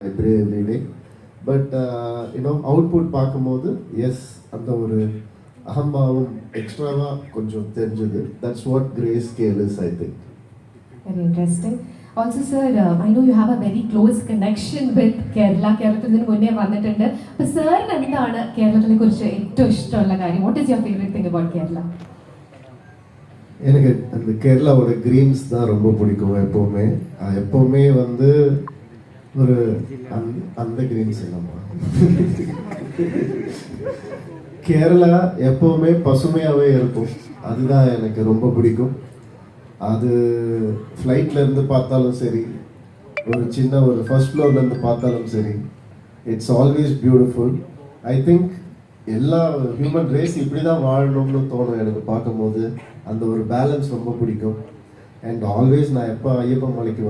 I pray every day. But output பார்க்கும்போது S அந்த ஒரு அகம்பாவம் எக்ஸ்ட்ராவா கொஞ்சம் தெரிஞ்சது. That's what grayscale is, I think. Very interesting. Also, sir, I know you have a very close connection with Kerala. കേരളത്തിൽ മുന്നേ വന്നിട്ടുണ്ട്. അപ്പോൾ സാറിന് എന്താണ് കേരളത്തിനെ കുറിച്ച് ഏറ്റവും ഇഷ്ടമുള്ള കാര്യം? What is your favorite thing about Kerala? எனக்கு அந்த கேரளாவோட கிரீன்ஸ் தான் ரொம்ப பிடிக்கும். எப்போவுமே வந்து ஒரு அந்த கிரீன்ஸ் இல்லைம்மா, கேரளா எப்போவுமே பசுமையாகவே இருக்கும். அதுதான் எனக்கு ரொம்ப பிடிக்கும். அது ஃப்ளைட்லேருந்து பார்த்தாலும் சரி, ஒரு சின்ன ஒரு ஃபர்ஸ்ட் ஃப்ளோர்லேருந்து பார்த்தாலும் சரி, it's always beautiful. I think எல்லா ஹியூமன் ரேஸ் இப்படி தான் வாழணும்னு தோணும் எனக்கு பார்க்கும்போது. அந்த ஒரு பேலன்ஸ் ரொம்ப பிடிக்கும். அண்ட் ஆல்வேஸ் நான் எப்போ ஐயப்பன் மலைக்கு